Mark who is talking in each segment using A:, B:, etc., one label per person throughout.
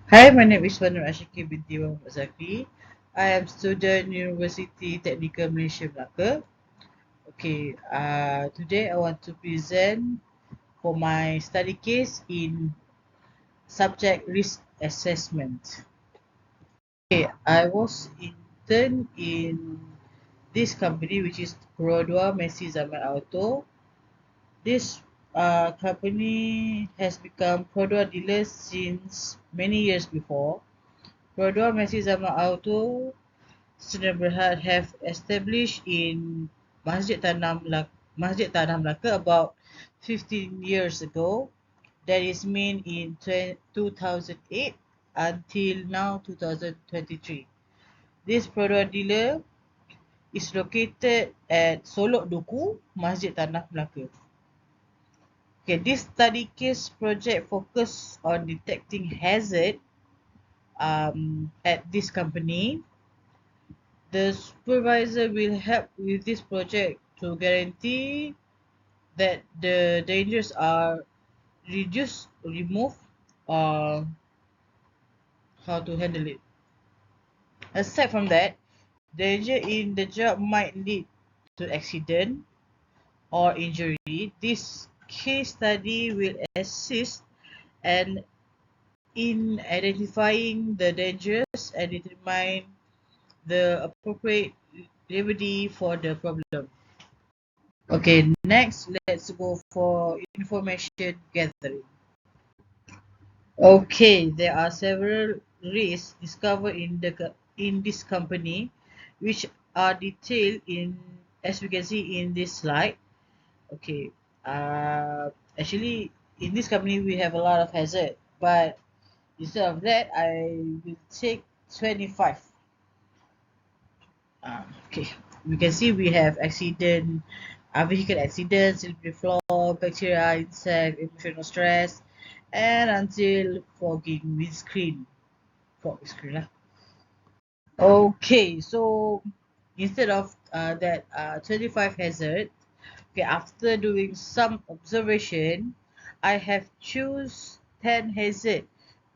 A: Hi, my name is Wanur Ashiki binti Muhammad Zakri. I am student University Technical Malaysia Melaka. Okay, today I want to present for my study case in subject risk assessment. Okay, I was intern in this company which is Perodua Messi Zaman Auto. This company has become Perodua dealer since many years before. Perodua Messi Zaman Auto Student Berhad have established in Masjid Tanah Melaka about 15 years ago. That is mean in 2008 until now 2023. This product dealer is located at Solok Duku, Masjid Tanah Melaka. Okay, this study case project focus on detecting hazard at this company. The supervisor will help with this project to guarantee that the dangers are reduced, removed, or how to handle it. Aside from that, danger in the job might lead to accident or injury. This case study will assist and in identifying the dangers and determine the appropriate remedy for the problem. Okay, next let's go for information gathering. Okay, there are several risks discovered in this company, which are detailed in as we can see in this slide. Okay, actually in this company we have a lot of hazard, but instead of that, I will take 25. Okay, we can see we have accident, vehicle accidents, slippery floor, bacteria, insect, emotional stress, and until fogging windscreen. Fog screen lah. Okay, so instead of that 25 hazard, okay, after doing some observation, I have choose 10 hazard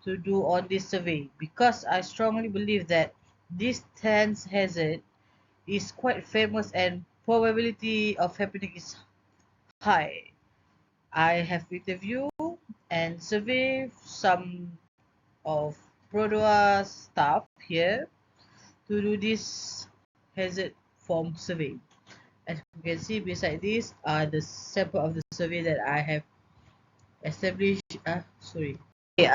A: to do on this survey because I strongly believe that this 10 hazard is quite famous and probability of happening is high. I have interviewed and surveyed some of Produa staff here to do this hazard form survey. As you can see beside this are the sample of the survey that I have established. Sorry. Okay,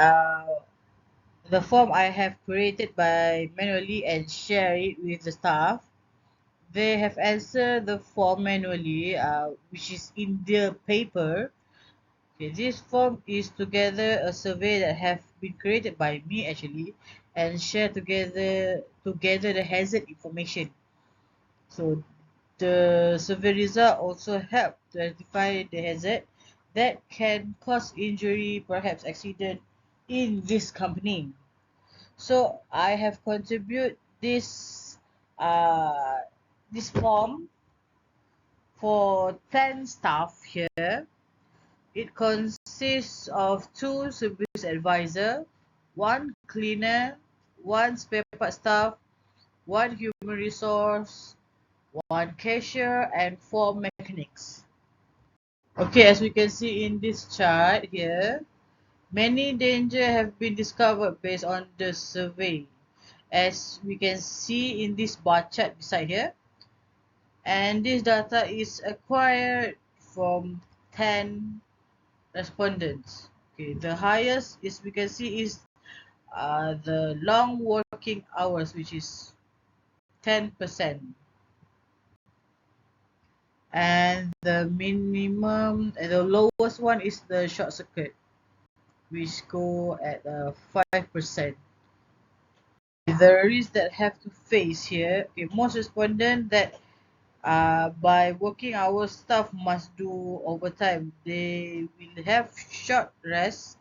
A: the form I have created by manually and share it with the staff. They have answered the form manually, which is in their paper. Okay, this form is together a survey that have been created by me actually and share together the hazard information. So the survey result also help to identify the hazard that can cause injury, perhaps accident in this company. So I have contributed uh, this form for 10 staff here. It consists of 2 service advisor, 1 cleaner, 1 spare part staff, 1 human resource, 1 cashier, and 4 mechanics. Okay, as we can see in this chart here, many dangers have been discovered based on the survey. As we can see in this bar chart beside here, and this data is acquired from 10 respondents. Okay, the highest is we can see is the long working hours, which is 10%, and the minimum and the lowest one is the short circuit, which go at 5%. The risks that have to face here, okay, most respondent that by working hours staff must do overtime. They will have short rest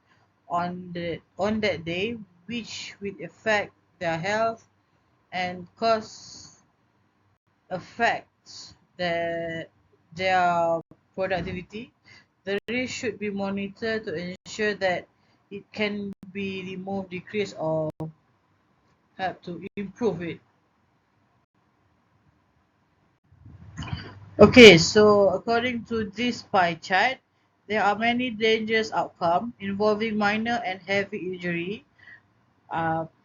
A: on that day, which will affect their health and cause affects their productivity. The risk should be monitored to ensure that it can be removed, decreased, or help to improve it. Okay, so according to this pie chart, there are many dangerous outcomes involving minor and heavy injury,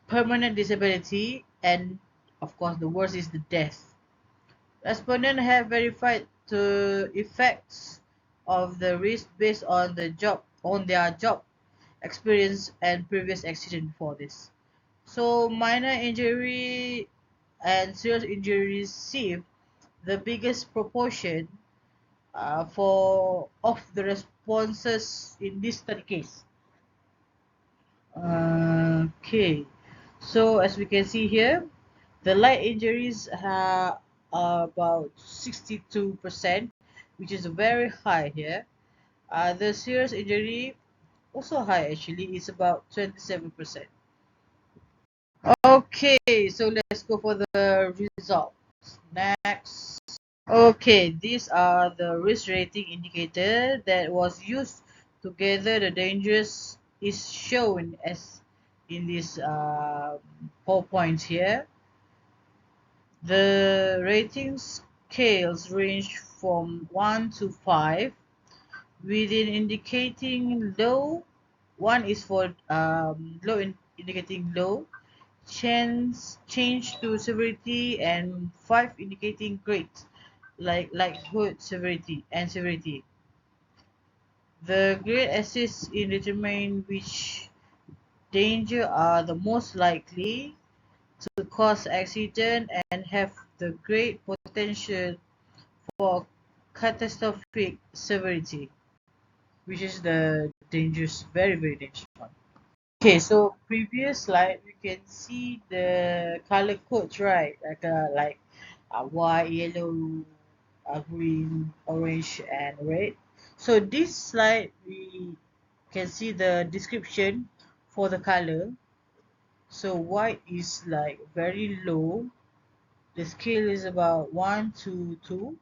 A: permanent disability, and of course the worst is the death. Respondents have verified the effects of the risk based on their job experience and previous accident before this. So minor injury and serious injury receive the biggest proportion for of the responses in this study case. Okay, so as we can see here, the light injuries are about 62%, which is very high here. The serious injury also high actually, is about 27%. Okay, so let's go for the results. Next. Okay, these are the risk rating indicator that was used to gather the dangers is shown as in this PowerPoint here. The rating scales range from 1 to 5, within indicating low. 1 is for indicating low, change to severity, and 5 indicating great, like likelihood severity. The grade assists in determining which danger are the most likely to cause accident and have the great potential for catastrophic severity, which is the dangerous, very very dangerous one. Okay, so previous slide we can see the color codes, right? Like white, yellow, green, orange, and red. So this slide we can see the description for the color. So white is like very low. The scale is about 1 to 2.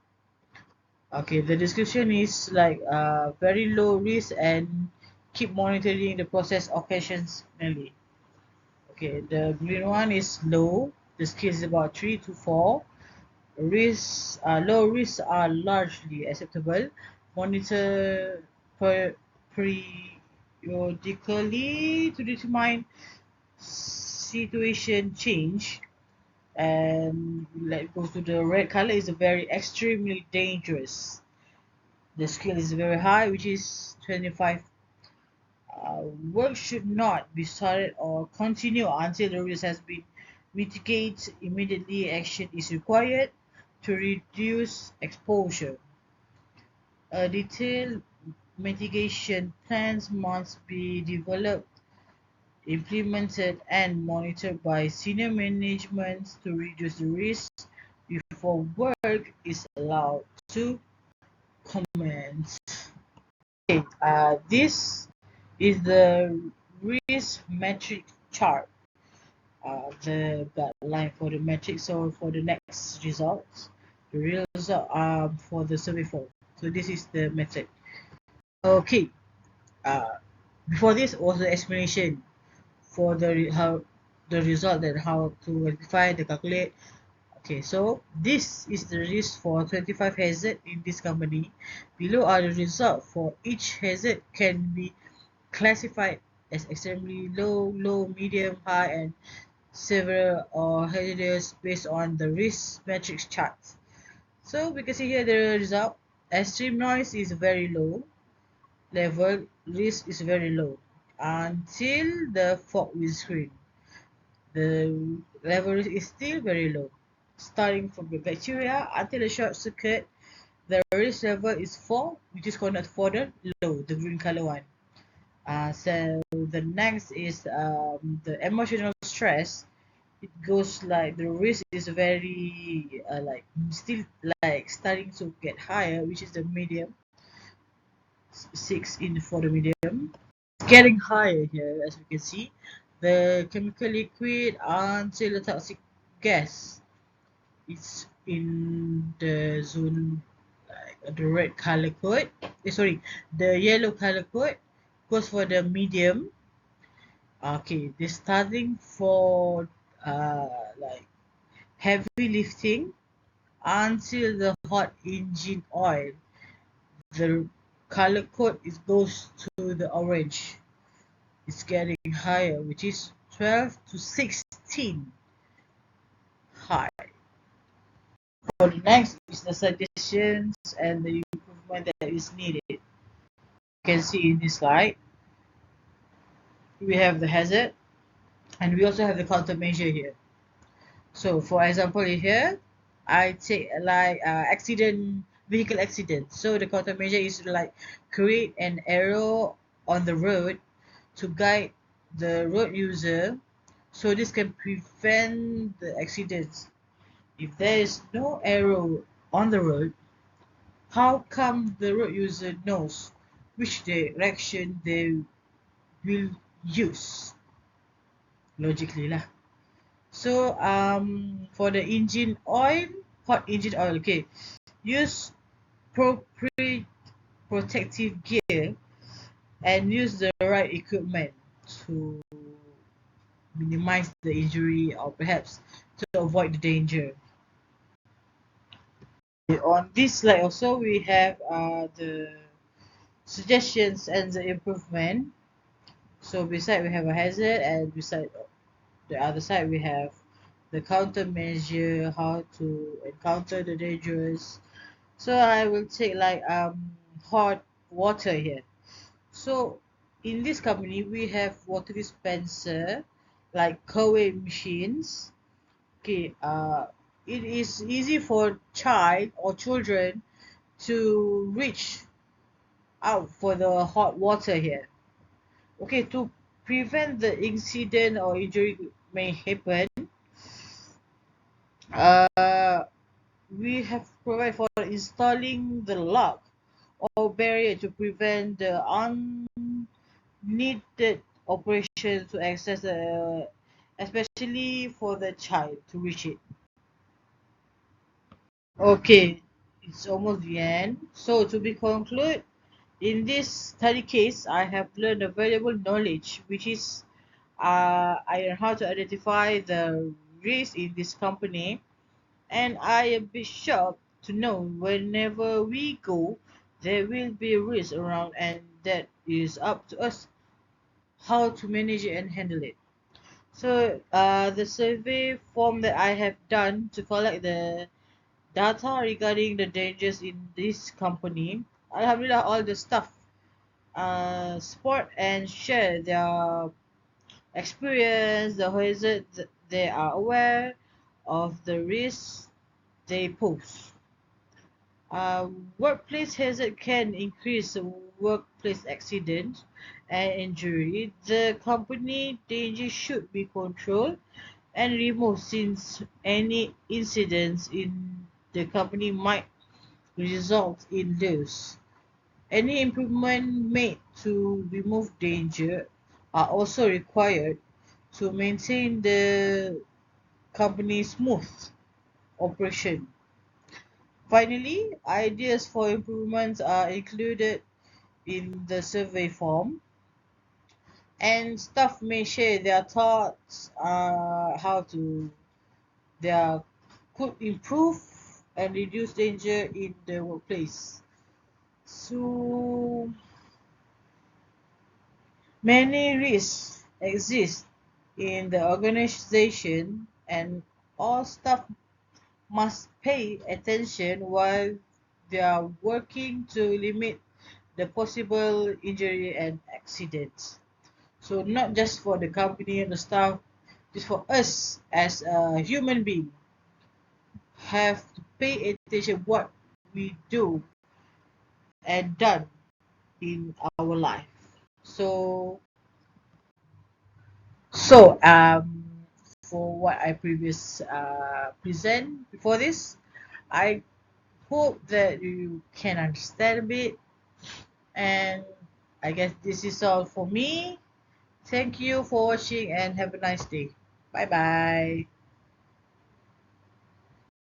A: Okay, the description is like very low risk and keep monitoring the process occasionally. Okay, the green one is low. The scale is about 3 to 4. Low risks are largely acceptable. Monitor periodically to determine situation change. And let's go to the red color, is very extremely dangerous. The scale is very high, which is 25. Work should not be started or continue until the risk has been mitigated. Immediately action is required to reduce exposure. A detailed mitigation plans must be developed, implemented, and monitored by senior management to reduce the risk before work is allowed to commence. Okay, this is the risk metric chart, the guideline for the metric. So for the next results, the real result for the survey form. So this is the method. Okay, uh, before this was the explanation for how the result and how to identify the calculate. Okay, so this is the risk for 25 hazard in this company. Below are the results for each hazard can be classified as extremely low, low, medium, high, and severe or hazardous based on the risk matrix chart. So we can see here the result. Extreme noise is very low, level risk is very low until the fog windscreen. The level risk is still very low. Starting from the bacteria until the short circuit, the risk level is 4, which is considered for the low, the green color one. So the next is the emotional stress. It goes like the risk is very like still like starting to get higher, which is the medium. 6 in for the medium. It's getting higher here, as we can see. The chemical liquid until the toxic gas. It's in the zone like the red color code. Sorry, the yellow color code goes for the medium. Okay, they're starting for like heavy lifting until the hot engine oil. The color code is goes to the orange. It's getting higher, which is 12 to 16 high. For the next is the suggestions and the improvement that is needed. You can see in this slide, we have the hazard and we also have the countermeasure here. So for example here, I take like vehicle accident. So the countermeasure is like create an arrow on the road to guide the road user so this can prevent the accidents. If there is no arrow on the road, how come the road user knows which direction they will use? Logically lah. So for the engine oil, hot engine oil, okay, use appropriate protective gear and use the right equipment to minimize the injury or perhaps to avoid the danger. On this slide also we have the suggestions and the improvement. So beside we have a hazard and beside the other side we have the countermeasure, how to encounter the dangerous. So I will take like hot water here. So in this company we have water dispenser like Koei machines. Okay, it is easy for child or children to reach out for the hot water here. Okay, to prevent the incident or injury may happen, uh, we have provided for installing the lock or barrier to prevent the unneeded operation to access the, especially for the child to reach it. Okay, it's almost the end. So to be conclude, in this study case, I have learned a valuable knowledge, which is I learned how to identify the risk in this company, and I am a bit shocked to know whenever we go, there will be risk around, and that is up to us how to manage it and handle it. So the survey form that I have done to collect the data regarding the dangers in this company, Alhamdulillah, all the staff support and share their experience, the hazards they are aware of, the risks they pose. Workplace hazard can increase workplace accident and injury. The company danger should be controlled and removed since any incidents in the company might result in loss. Any improvement made to remove danger are also required to maintain the company's smooth operation. Finally, ideas for improvements are included in the survey form, and staff may share their thoughts how to they could improve and reduce danger in the workplace. So many risks exist in the organization, and all staff must pay attention while they are working to limit the possible injury and accidents. So not just for the company and the staff, just for us as a human being have to pay attention what we do and done in our life. So so for what I previous present before this, I hope that you can understand a bit, and I guess this is all for me. Thank you for watching and have a nice day. Bye bye.